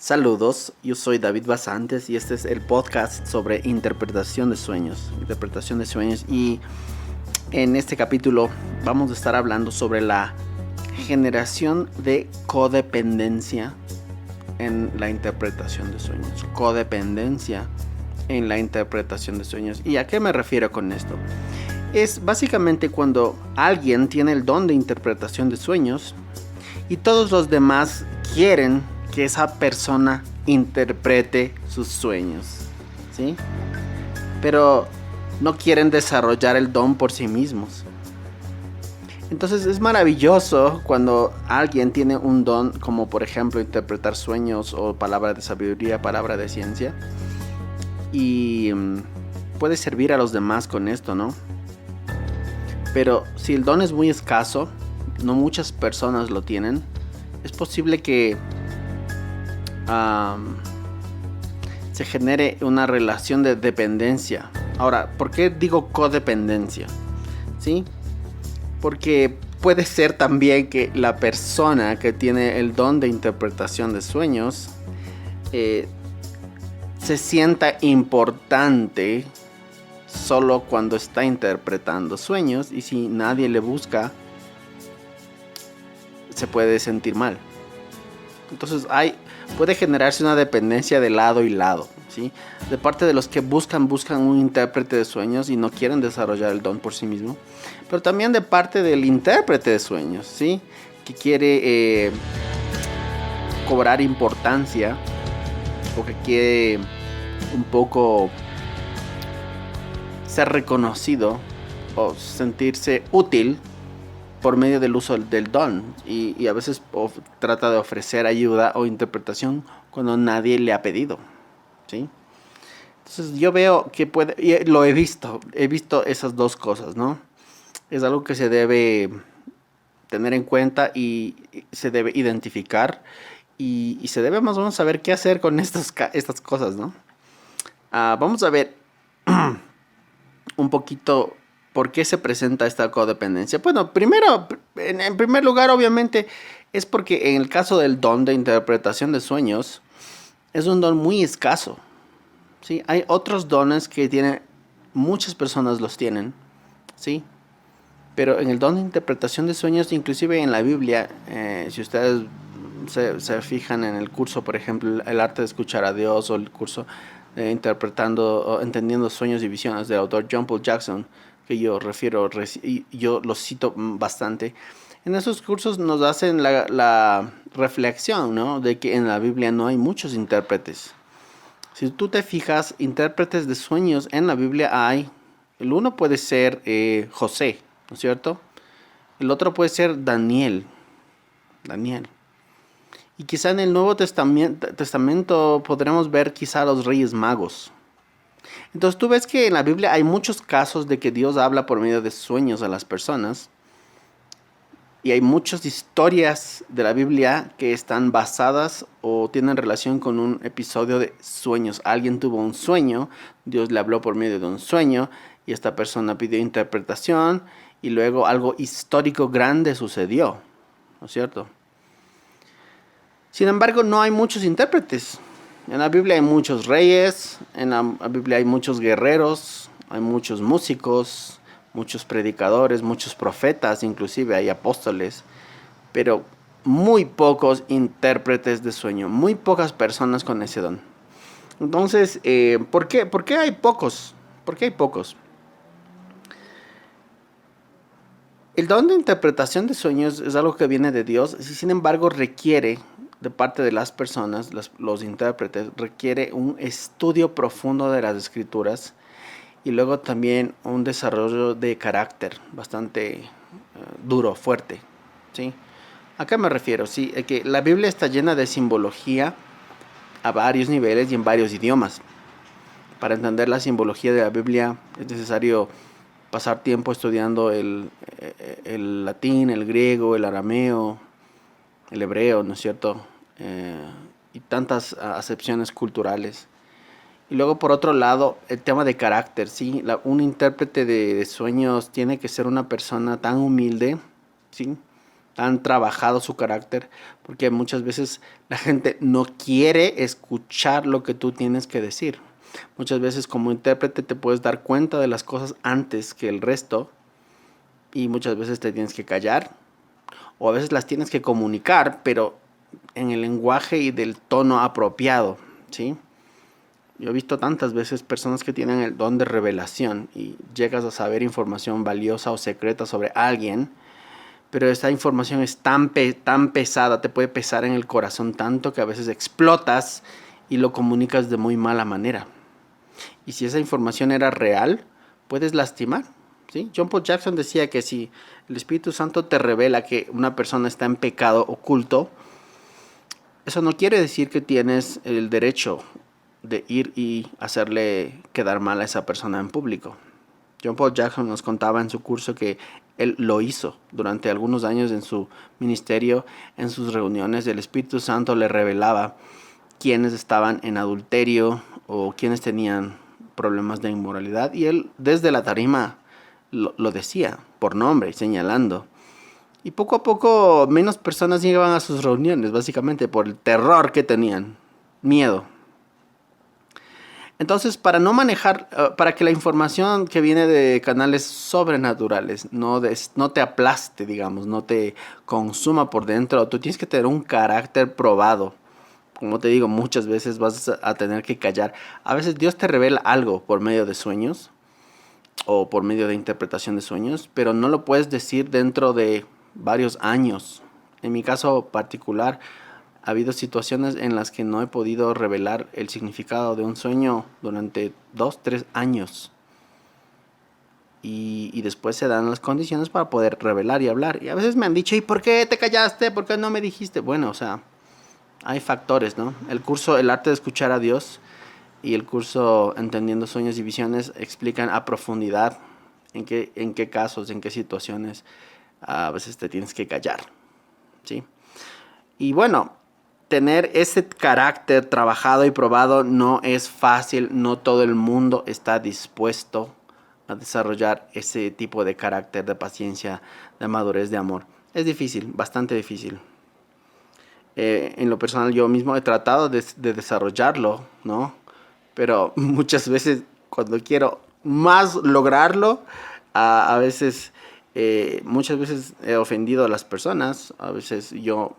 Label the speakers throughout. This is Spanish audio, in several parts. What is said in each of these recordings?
Speaker 1: Saludos, yo soy David Basantes y este es el podcast sobre interpretación de sueños. Y en este capítulo vamos a estar hablando sobre la generación de codependencia en la interpretación de sueños. Codependencia en la interpretación de sueños. ¿Y a qué me refiero con esto? Es básicamente cuando alguien tiene el don de interpretación de sueños y todos los demás quieren que esa persona interprete sus sueños, ¿sí? Pero no quieren desarrollar el don por sí mismos. Entonces es maravilloso cuando alguien tiene un don, como por ejemplo interpretar sueños o palabra de sabiduría, palabra de ciencia, y puede servir a los demás con esto, ¿no? Pero si el don es muy escaso, no muchas personas lo tienen, es posible que se genere una relación de dependencia. Ahora, ¿por qué digo codependencia? ¿Sí? Porque puede ser también que la persona que tiene el don de interpretación de sueños se sienta importante solo cuando está interpretando sueños, y si nadie le busca se puede sentir mal. Entonces puede generarse una dependencia de lado y lado, ¿sí? De parte de los que buscan un intérprete de sueños y no quieren desarrollar el don por sí mismo, pero también de parte del intérprete de sueños, ¿sí? Que quiere cobrar importancia o que quiere un poco ser reconocido o sentirse útil por medio del uso del don, y a veces trata de ofrecer ayuda o interpretación cuando nadie le ha pedido, ¿sí? Entonces yo veo que y lo he visto esas dos cosas, ¿no? Es algo que se debe tener en cuenta y se debe identificar, y se debe más o menos saber qué hacer con estas cosas, ¿no? Vamos a ver un poquito por qué se presenta esta codependencia. Bueno, primero, en primer lugar, obviamente, es porque en el caso del don de interpretación de sueños, es un don muy escaso, ¿sí? Hay otros dones que muchas personas los tienen, ¿sí? Pero en el don de interpretación de sueños, inclusive en la Biblia, si ustedes se fijan en el curso, por ejemplo, el arte de escuchar a Dios, o el curso interpretando o entendiendo sueños y visiones del autor John Paul Jackson, que yo yo lo cito bastante. En esos cursos nos hacen la reflexión, ¿no? De que en la Biblia no hay muchos intérpretes. Si tú te fijas, intérpretes de sueños en la Biblia hay. El uno puede ser José, ¿no es cierto? El otro puede ser Daniel. Y quizá en el Nuevo Testamento podremos ver quizá a los Reyes Magos. Entonces tú ves que en la Biblia hay muchos casos de que Dios habla por medio de sueños a las personas. Y hay muchas historias de la Biblia que están basadas o tienen relación con un episodio de sueños. Alguien tuvo un sueño, Dios le habló por medio de un sueño y esta persona pidió interpretación y luego algo histórico grande sucedió, ¿no es cierto? Sin embargo, no hay muchos intérpretes. En la Biblia hay muchos reyes, en la Biblia hay muchos guerreros, hay muchos músicos, muchos predicadores, muchos profetas, inclusive hay apóstoles, pero muy pocos intérpretes de sueño, muy pocas personas con ese don. Entonces, ¿por qué hay pocos? ¿Por qué hay pocos? El don de interpretación de sueños es algo que viene de Dios, y sin embargo requiere de parte de las personas, los intérpretes, requiere un estudio profundo de las escrituras y luego también un desarrollo de carácter bastante duro, fuerte, ¿sí? ¿A qué me refiero? Sí, que la Biblia está llena de simbología a varios niveles y en varios idiomas. Para entender la simbología de la Biblia es necesario pasar tiempo estudiando el latín, el griego, el arameo, el hebreo, ¿no es cierto? Y tantas acepciones culturales. Y luego, por otro lado, el tema de carácter, ¿sí? Un intérprete de sueños tiene que ser una persona tan humilde, ¿sí? han trabajado su carácter, porque muchas veces la gente no quiere escuchar lo que tú tienes que decir. Muchas veces como intérprete te puedes dar cuenta de las cosas antes que el resto y muchas veces te tienes que callar o a veces las tienes que comunicar, pero en el lenguaje y del tono apropiado, ¿sí? Yo he visto tantas veces personas que tienen el don de revelación y llegas a saber información valiosa o secreta sobre alguien, pero esta información es tan pesada, te puede pesar en el corazón tanto que a veces explotas y lo comunicas de muy mala manera. Y si esa información era real, puedes lastimar. ¿Sí? John Paul Jackson decía que si el Espíritu Santo te revela que una persona está en pecado oculto, eso no quiere decir que tienes el derecho de ir y hacerle quedar mal a esa persona en público. John Paul Jackson nos contaba en su curso que él lo hizo durante algunos años en su ministerio, en sus reuniones. El Espíritu Santo le revelaba quiénes estaban en adulterio o quiénes tenían problemas de inmoralidad. Y él desde la tarima lo decía por nombre, señalando. Y poco a poco menos personas llegaban a sus reuniones, básicamente por el terror que tenían, miedo. Entonces, para no manejar, para que la información que viene de canales sobrenaturales no te aplaste, digamos, no te consuma por dentro, tú tienes que tener un carácter probado. Como te digo, muchas veces vas a tener que callar. A veces Dios te revela algo por medio de sueños o por medio de interpretación de sueños, pero no lo puedes decir dentro de varios años. En mi caso particular, ha habido situaciones en las que no he podido revelar el significado de un sueño durante 2, 3 años. Y después se dan las condiciones para poder revelar y hablar. Y a veces me han dicho, ¿y por qué te callaste? ¿Por qué no me dijiste? Bueno, o sea, hay factores, ¿no? El curso El arte de escuchar a Dios y el curso Entendiendo sueños y visiones explican a profundidad en qué casos, en qué situaciones a veces te tienes que callar, ¿sí? Y bueno, tener ese carácter trabajado y probado no es fácil, no todo el mundo está dispuesto a desarrollar ese tipo de carácter, de paciencia, de madurez, de amor. Es difícil, bastante difícil. En lo personal yo mismo he tratado de desarrollarlo, ¿no? Pero muchas veces cuando quiero más lograrlo, a veces, muchas veces he ofendido a las personas, a veces yo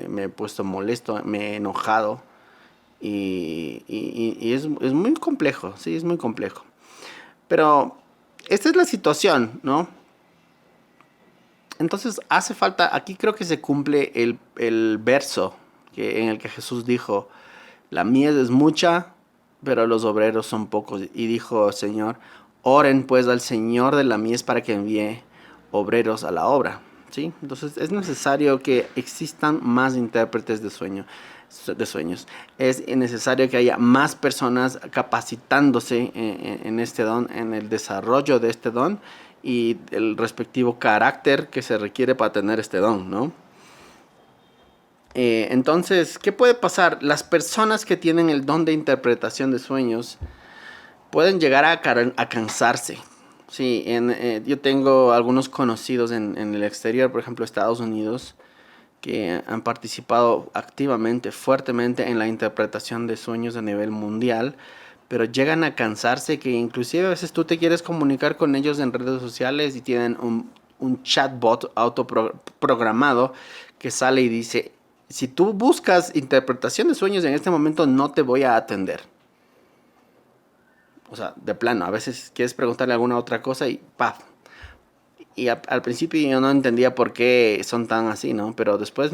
Speaker 1: me he puesto molesto, me he enojado y es muy complejo, sí, es muy complejo. Pero esta es la situación, ¿no? Entonces hace falta, aquí creo que se cumple el verso en el que Jesús dijo, la mies es mucha, pero los obreros son pocos. Y dijo, Señor, oren pues al Señor de la mies para que envíe obreros a la obra. ¿Sí? Entonces es necesario que existan más intérpretes de sueños. Es necesario que haya más personas capacitándose en este don, en el desarrollo de este don y el respectivo carácter que se requiere para tener este don, ¿no? Entonces, ¿qué puede pasar? Las personas que tienen el don de interpretación de sueños pueden llegar a cansarse. Sí, yo tengo algunos conocidos en el exterior, por ejemplo, Estados Unidos, que han participado activamente, fuertemente en la interpretación de sueños a nivel mundial, pero llegan a cansarse que inclusive a veces tú te quieres comunicar con ellos en redes sociales y tienen un chatbot autoprogramado que sale y dice, si tú buscas interpretación de sueños en este momento no te voy a atender. O sea, de plano, a veces quieres preguntarle alguna otra cosa y ¡paf! Y al principio yo no entendía por qué son tan así, ¿no? Pero después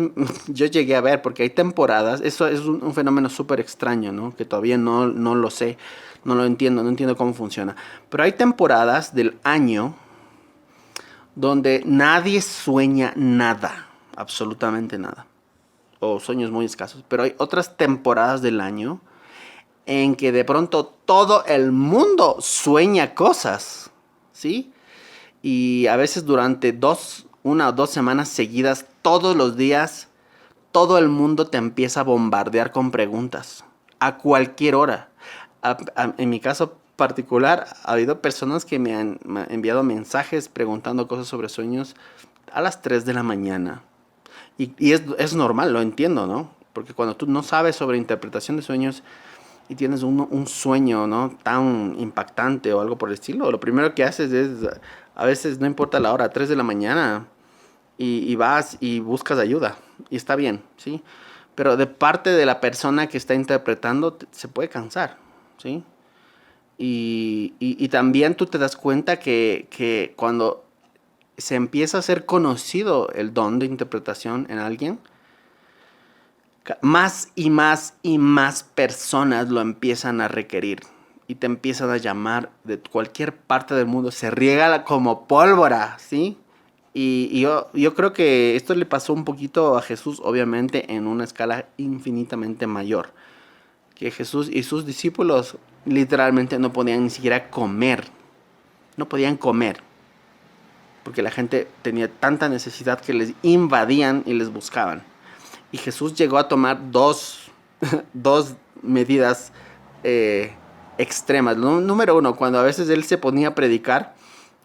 Speaker 1: yo llegué a ver, porque hay temporadas, eso es un fenómeno súper extraño, ¿no? Que todavía no lo sé, no lo entiendo, no entiendo cómo funciona. Pero hay temporadas del año donde nadie sueña nada, absolutamente nada. O sueños muy escasos. Pero hay otras temporadas del año en que de pronto todo el mundo sueña cosas, ¿sí? Y a veces durante 1 o 2 semanas seguidas, todos los días, todo el mundo te empieza a bombardear con preguntas. A cualquier hora. En mi caso particular, ha habido personas que me han enviado mensajes preguntando cosas sobre sueños a las 3 de la mañana. Y es normal, lo entiendo, ¿no? Porque cuando tú no sabes sobre interpretación de sueños y tienes un sueño, ¿no? Tan impactante o algo por el estilo, lo primero que haces es, a veces no importa la hora, 3 de la mañana, y vas y buscas ayuda. Y está bien, ¿sí? Pero de parte de la persona que está interpretando, se puede cansar, ¿sí? Y también tú te das cuenta que cuando se empieza a ser conocido el don de interpretación en alguien, más y más y más personas lo empiezan a requerir y te empiezan a llamar de cualquier parte del mundo. Se riega como pólvora, ¿sí? Y yo creo que esto le pasó un poquito a Jesús, obviamente, en una escala infinitamente mayor. Que Jesús y sus discípulos literalmente no podían ni siquiera comer. No podían comer. Porque la gente tenía tanta necesidad que les invadían y les buscaban. Y Jesús llegó a tomar dos medidas extremas. Número uno, cuando a veces él se ponía a predicar,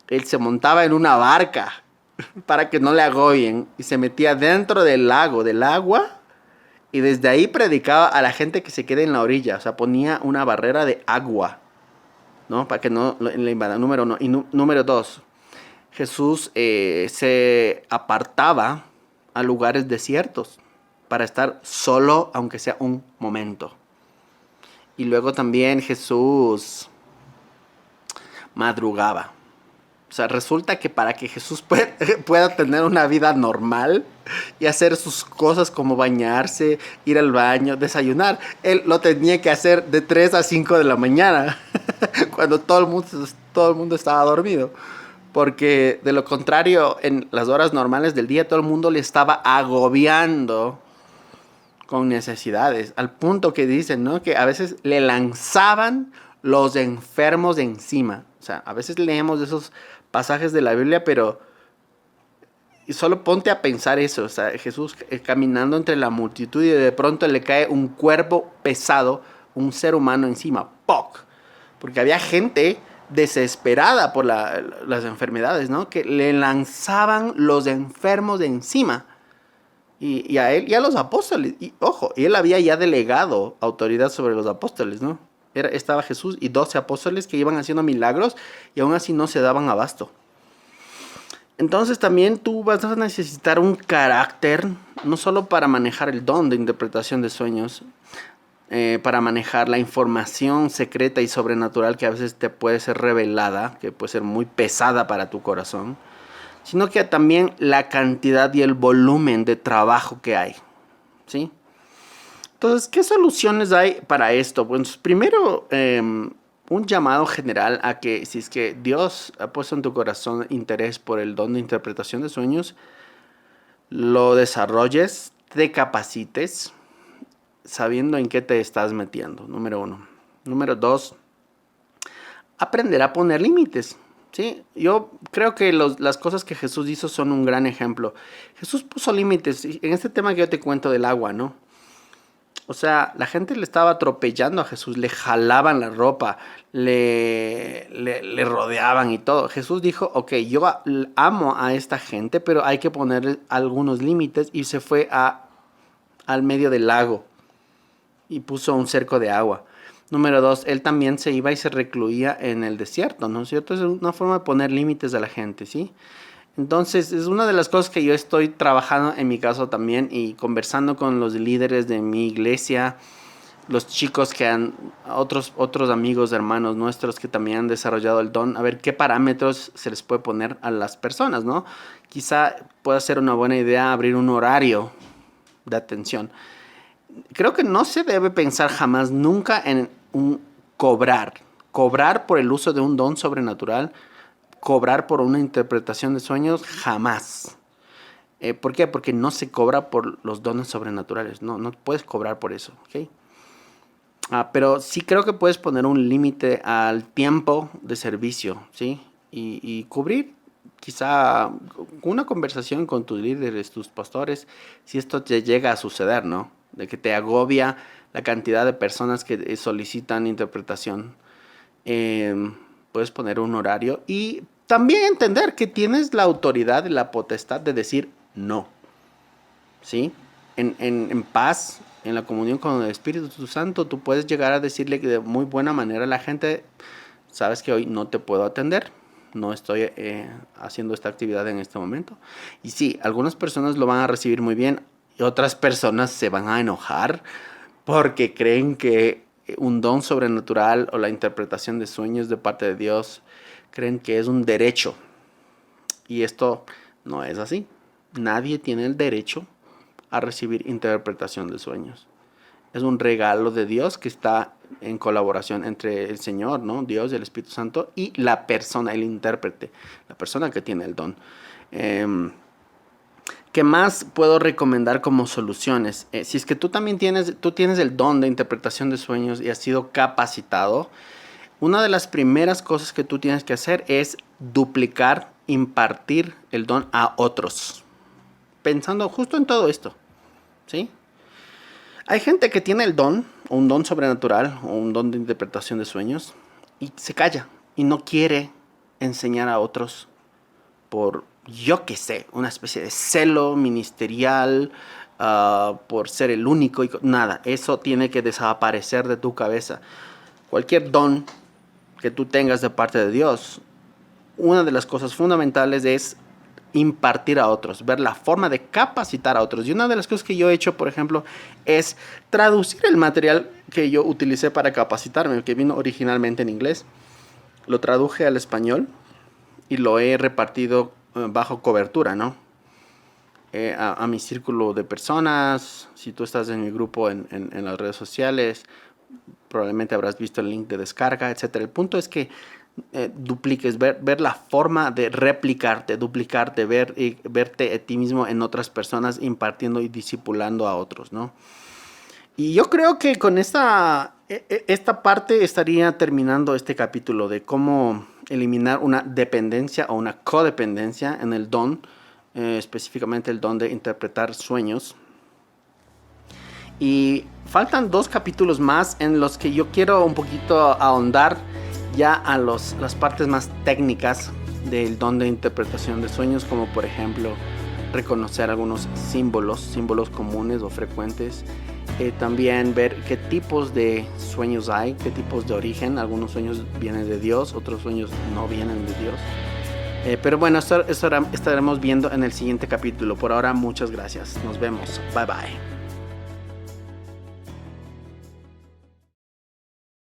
Speaker 1: él se montaba en una barca para que no le agobien y se metía dentro del lago, del agua, y desde ahí predicaba a la gente que se quede en la orilla. O sea, ponía una barrera de agua, ¿no? Para que no le invadan. Número uno. Y número dos, Jesús se apartaba a lugares desiertos para estar solo, aunque sea un momento. Y luego también Jesús madrugaba. O sea, resulta que para que Jesús pueda tener una vida normal y hacer sus cosas como bañarse, ir al baño, desayunar, él lo tenía que hacer de 3 a 5 de la mañana, cuando todo el mundo estaba dormido. Porque de lo contrario, en las horas normales del día, todo el mundo le estaba agobiando con necesidades, al punto que dicen, ¿no? Que a veces le lanzaban los enfermos de encima. O sea, a veces leemos esos pasajes de la Biblia, pero solo ponte a pensar eso. O sea, Jesús caminando entre la multitud y de pronto le cae un cuerpo pesado, un ser humano encima. ¡Poc! Porque había gente desesperada por las enfermedades, ¿no? Que le lanzaban los enfermos de encima. Y a él y a los apóstoles. Y ojo, él había ya delegado autoridad sobre los apóstoles, ¿no? Estaba Jesús y 12 apóstoles que iban haciendo milagros y aún así no se daban abasto. Entonces también tú vas a necesitar un carácter, no solo para manejar el don de interpretación de sueños, para manejar la información secreta y sobrenatural que a veces te puede ser revelada, que puede ser muy pesada para tu corazón, sino que también la cantidad y el volumen de trabajo que hay, ¿sí? Entonces, ¿qué soluciones hay para esto? Pues primero, un llamado general a que si es que Dios ha puesto en tu corazón interés por el don de interpretación de sueños, lo desarrolles, te capacites, sabiendo en qué te estás metiendo, número uno. Número dos, aprender a poner límites. ¿Sí? Yo creo que las cosas que Jesús hizo son un gran ejemplo. Jesús puso límites. En este tema que yo te cuento del agua, ¿no? O sea, la gente le estaba atropellando a Jesús, le jalaban la ropa, le rodeaban y todo. Jesús dijo, ok, yo amo a esta gente, pero hay que poner algunos límites, y se fue al medio del lago y puso un cerco de agua. Número dos, él también se iba y se recluía en el desierto, ¿no es cierto? Es una forma de poner límites a la gente, ¿sí? Entonces, es una de las cosas que yo estoy trabajando en mi caso también, y conversando con los líderes de mi iglesia, los chicos que otros amigos, hermanos nuestros que también han desarrollado el don, a ver qué parámetros se les puede poner a las personas, ¿no? Quizá pueda ser una buena idea abrir un horario de atención. Creo que no se debe pensar jamás, nunca, en cobrar por el uso de un don sobrenatural, cobrar por una interpretación de sueños, jamás. ¿Por qué? Porque no se cobra por los dones sobrenaturales, no puedes cobrar por eso, ¿ok? Pero sí creo que puedes poner un límite al tiempo de servicio, ¿sí? Y cubrir quizá una conversación con tus líderes, tus pastores, si esto te llega a suceder, ¿no? De que te agobia la cantidad de personas que solicitan interpretación. Puedes poner un horario y también entender que tienes la autoridad y la potestad de decir no. ¿sí? En paz, en la comunión con el Espíritu Santo, tú puedes llegar a decirle de muy buena manera a la gente, sabes que hoy no te puedo atender, no estoy haciendo esta actividad en este momento. Y sí, algunas personas lo van a recibir muy bien y otras personas se van a enojar porque creen que un don sobrenatural o la interpretación de sueños de parte de Dios, creen que es un derecho. Y esto no es así. Nadie tiene el derecho a recibir interpretación de sueños. Es un regalo de Dios que está en colaboración entre el Señor, ¿no? Dios y el Espíritu Santo y la persona, el intérprete, la persona que tiene el don. ¿Qué más puedo recomendar como soluciones? Si es que tú también tienes el don de interpretación de sueños y has sido capacitado, una de las primeras cosas que tú tienes que hacer es duplicar, impartir el don a otros. Pensando justo en todo esto, ¿sí? Hay gente que tiene el don, o un don sobrenatural, o un don de interpretación de sueños, y se calla, y no quiere enseñar a otros por, yo qué sé, una especie de celo ministerial, por ser el único, y nada, eso tiene que desaparecer de tu cabeza. Cualquier don que tú tengas de parte de Dios, una de las cosas fundamentales es impartir a otros, ver la forma de capacitar a otros. Y una de las cosas que yo he hecho, por ejemplo, es traducir el material que yo utilicé para capacitarme, que vino originalmente en inglés. Lo traduje al español y lo he repartido bajo cobertura, ¿no? A mi círculo de personas. Si tú estás en mi grupo en las redes sociales, probablemente habrás visto el link de descarga, etc. El punto es que dupliques, ver la forma de replicarte, duplicarte, verte a ti mismo en otras personas, impartiendo y discipulando a otros, ¿no? Y yo creo que con esta parte estaría terminando este capítulo de cómo eliminar una dependencia o una codependencia en el don, específicamente el don de interpretar sueños. Y faltan 2 capítulos más en los que yo quiero un poquito ahondar ya a las partes más técnicas del don de interpretación de sueños, como por ejemplo reconocer algunos símbolos comunes o frecuentes. También ver qué tipos de sueños hay, qué tipos de origen. Algunos sueños vienen de Dios, otros sueños no vienen de Dios. Pero bueno, esto estaremos viendo en el siguiente capítulo. Por ahora, muchas gracias. Nos vemos. Bye bye.